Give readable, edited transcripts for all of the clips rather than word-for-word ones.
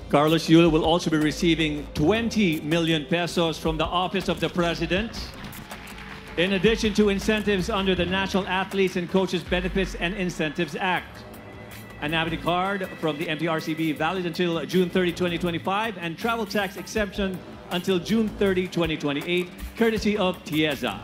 Carlos Yul will also be receiving 20 million pesos from the Office of the President, in addition to incentives under the National Athletes and Coaches Benefits and Incentives Act. An ABITI card from the MTRCB valid until June 30, 2025, and travel tax exemption until June 30, 2028, courtesy of TIEZA.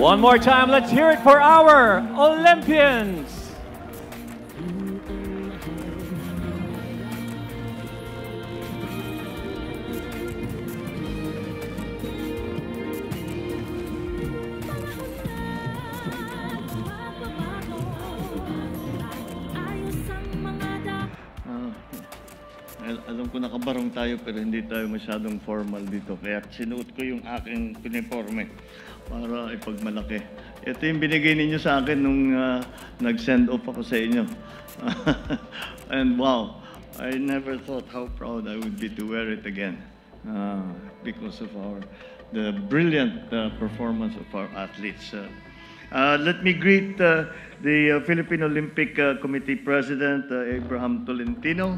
One more time, let's hear it for our Olympians. Alam ko nakabarong tayo pero hindi tayo masyadong formal dito. Kaya sinuot ko yung aking uniforme para ipagmalaki. Ito yung binigay ninyo sa akin nung nag-send off ako sa inyo. And wow, I never thought how proud I would be to wear it again because of the brilliant performance of our athletes. Let me greet the Philippine Olympic Committee President, Abraham Tolentino,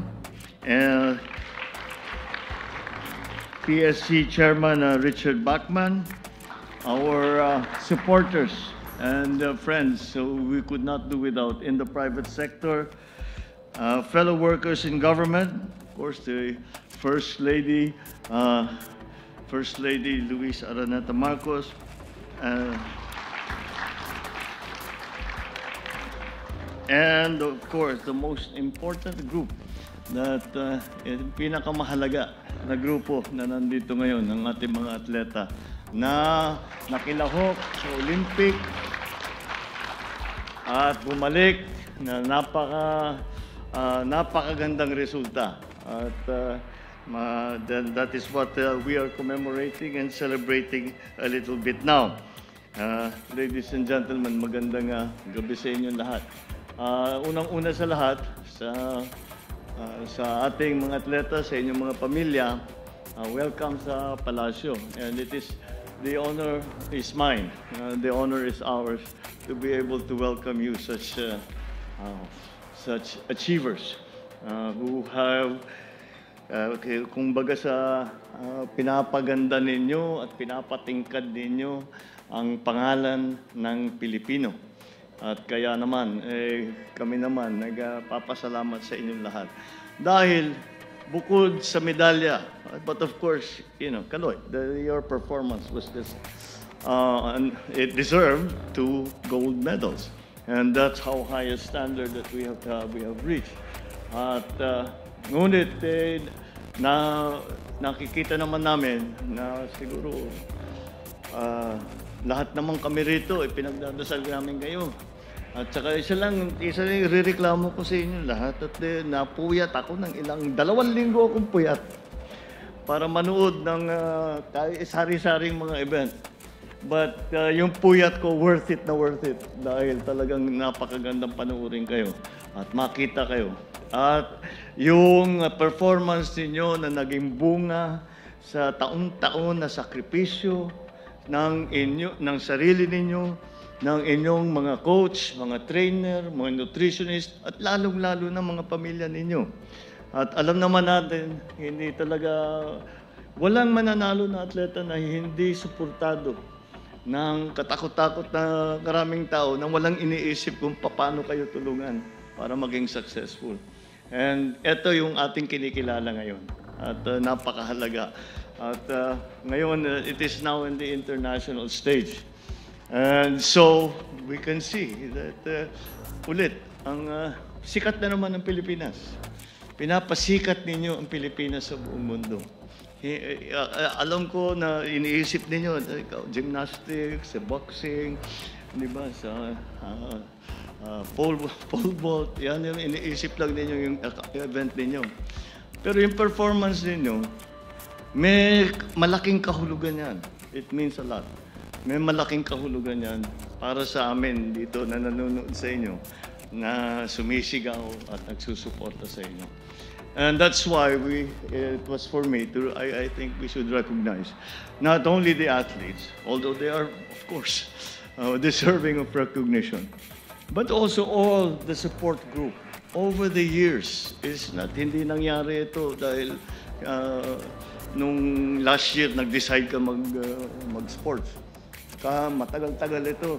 PSC Chairman Richard Bachman, our supporters and friends who we could not do without in the private sector, fellow workers in government, of course the First Lady Luis Araneta Marcos, and of course the most important group that yung pinakamahalaga na grupo na nandito ngayon ng ating mga atleta na nakilahok sa Olympic at bumalik na napakagandang resulta. At that is what we are commemorating and celebrating a little bit now. Ladies and gentlemen, magandang gabi sa inyo lahat. Unang-una sa lahat, sa ating mga atleta, sa inyong mga pamilya, welcome sa Palasyo. And the honor is mine, the honor is ours to be able to welcome you, such achievers who have, kumbaga sa pinapaganda ninyo at pinapatingkad ninyo ang pangalan ng Pilipino. At kaya naman, kami naman nagpapasalamat sa inyong lahat. Dahil bukod sa medalya, but of course, Kaloy, your performance was just, it deserved 2 gold medals. And that's how high a standard that we have reached. At ngunit, nakikita naman namin na siguro lahat naman kami rito, pinagdadasal namin kayo. At saka isa lang irereklamo ko sa inyo lahat at napuyat ako ng 2 linggo akong puyat para manood ng sari-saring mga event. But yung puyat ko, worth it dahil talagang napakagandang panoorin kayo at makita kayo. At yung performance ninyo na naging bunga sa taon-taon na sakripisyo ng sarili ninyo, ng inyong mga coach, mga trainer, mga nutritionist, at lalong-lalo na mga pamilya ninyo. At alam naman natin, walang mananalo na atleta na hindi suportado ng katakot-takot na karaming tao na walang iniisip kung paano kayo tulungan para maging successful. And ito yung ating kinikilala ngayon. At napakahalaga. At ngayon, it is now in the international stage. And so, we can see that ulit, ang sikat na naman ng Pilipinas. Pinapasikat ninyo ang Pilipinas sa buong mundo. Alam ko na iniisip ninyo, gymnastics, boxing, di ba, sa pole vault, yan yung iniisip lang ninyo yung event ninyo. Pero yung performance ninyo, may malaking kahulugan yan. It means a lot. May malaking kahulugan yan para sa amin dito na nanonood sa inyo, na sumisigaw at nagsusuporta sa inyo. And that's why it was for me I think we should recognize not only the athletes, although they are, of course, deserving of recognition, but also all the support group. Over the years, hindi nangyari ito dahil nung last year nag-decide ka mag-sports. Matagal-tagal ito.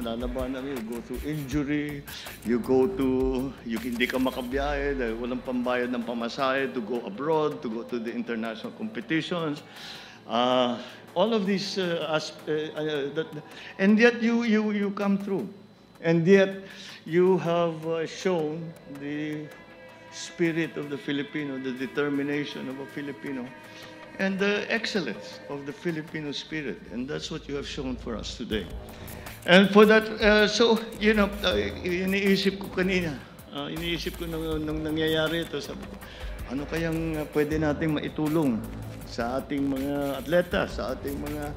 Lalabanan, you go through injury, hindi ka makabiyahe dahil walang pambayad ng pamasahe to go abroad, to go to the international competitions. All of these, and yet you come through. And yet you have shown the spirit of the Filipino, the determination of a Filipino, and the excellence of the Filipino spirit. And that's what you have shown for us today. And for that, iniisip ko kanina, iniisip ko nung nangyayari ito, sabi ko, ano kayang pwede nating maitulong sa ating mga atleta, sa ating mga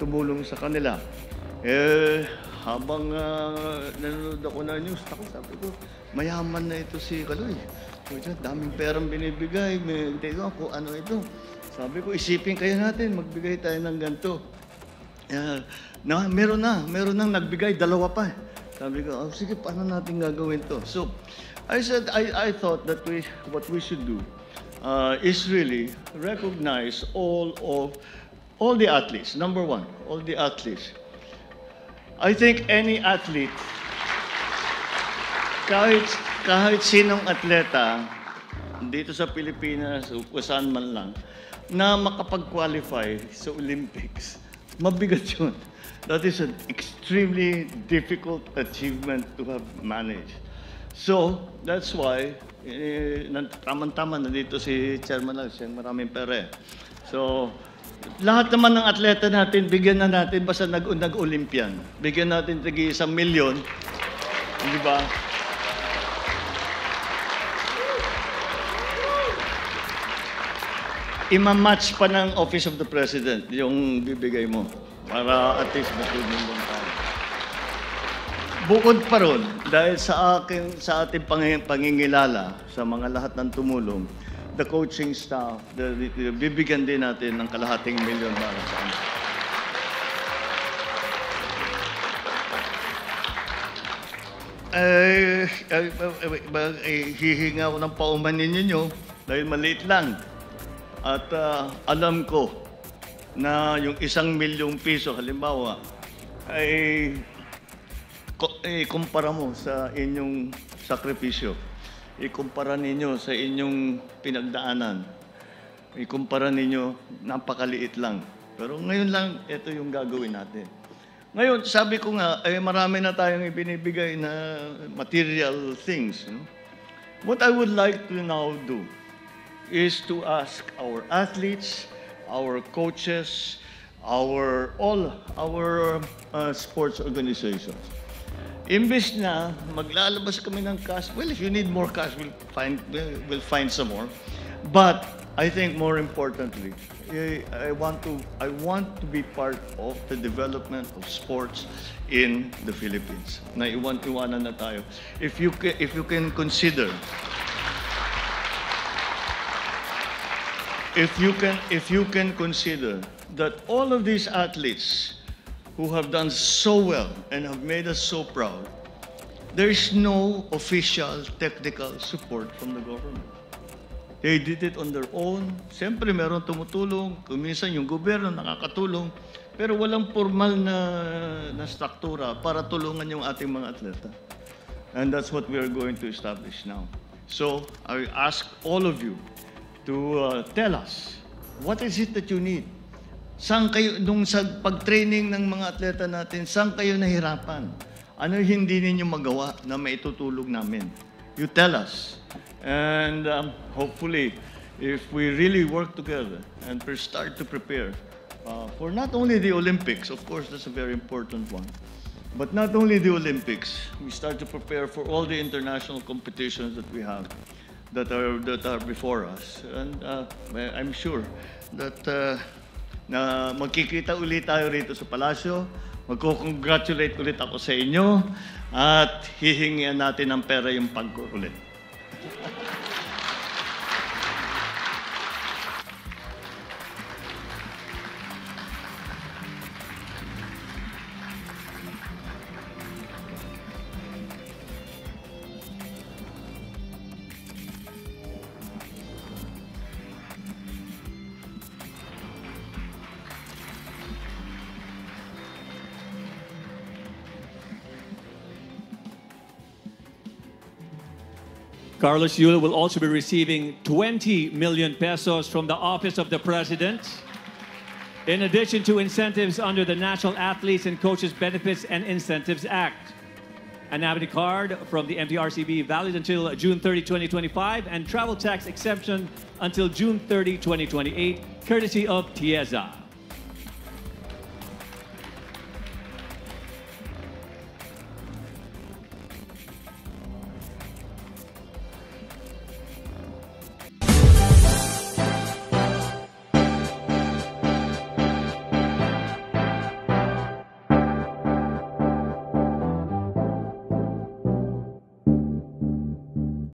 tumulong sa kanila. Habang nanonood ako na news, sabi ko, mayaman na ito si Kaloy. Daming perang binibigay, kung ano ito. Sabi ko, isipin kayo natin, magbigay tayo ng ganito. Meron nang nagbigay, 2 pa. Sabi ko, sige, paano natin gagawin to? So, I said, I thought that what we should do is really recognize all the athletes. Number 1, all the athletes. I think any athlete, kahit sinong atleta dito sa Pilipinas o kung saan man lang, na makapag-qualify sa Olympics, mabigat yun. That is an extremely difficult achievement to have managed. So, that's why, tamang-tama, nandito si Chairman Lang, siya maraming pera. So, lahat naman ng atleta natin, bigyan na natin, basta nag-Olympian. Bigyan natin tigi 1 milyon, di ba? Ima-match pa ng Office of the President yung bibigay mo para at least matulungan lang tayo. Bukod pa ron, dahil sa ating pangingilala sa mga lahat ng tumulong, the coaching staff, bibigyan din natin ng kalahating milyon para sa amin. Hihinga ako ng pauman ninyo dahil maliit lang. At alam ko na yung 1 milyong piso, halimbawa, ay ikumpara mo sa inyong sakripisyo. Ikumpara ninyo sa inyong pinagdaanan. Ikumpara ninyo, napakaliit lang. Pero ngayon lang, ito yung gagawin natin. Ngayon, sabi ko nga, marami na tayong ibinibigay na material things. No? What I would like to now do is to ask our athletes, our coaches, all our sports organizations. Imbes na maglalabas kami ng cash, well, if you need more cash, we'll find some more. But I think more importantly, I want to be part of the development of sports in the Philippines. Na iwanan na tayo. If you can consider, if you can consider that all of these athletes who have done so well and have made us so proud, there is no official technical support from the government. They did it on their own. Siyempre, meron tumutulong. Kuminsan yung gobyerno nakakatulong. Pero walang formal na struktura para tulungan yung ating mga atleta. And that's what we are going to establish now. So, I ask all of you to tell us, what is it that you need? Saan kayo, nung sa pag-training ng mga atleta natin, saan kayo nahirapan? Ano hindi ninyo magawa na maitutulong namin? You tell us. And hopefully, if we really work together and start to prepare for not only the Olympics, of course, that's a very important one, but not only the Olympics, we start to prepare for all the international competitions that we have that are before us. And I'm sure that na magkikita ulit tayo rito sa Palasyo, magko-congratulate ulit ako sa inyo, at hihingian natin ng pera yung pagkukulit. Carlos Yul will also be receiving 20 million pesos from the Office of the President, in addition to incentives under the National Athletes and Coaches Benefits and Incentives Act. An Amity card from the MTRCB valid until June 30, 2025, and travel tax exemption until June 30, 2028, courtesy of TIEZA.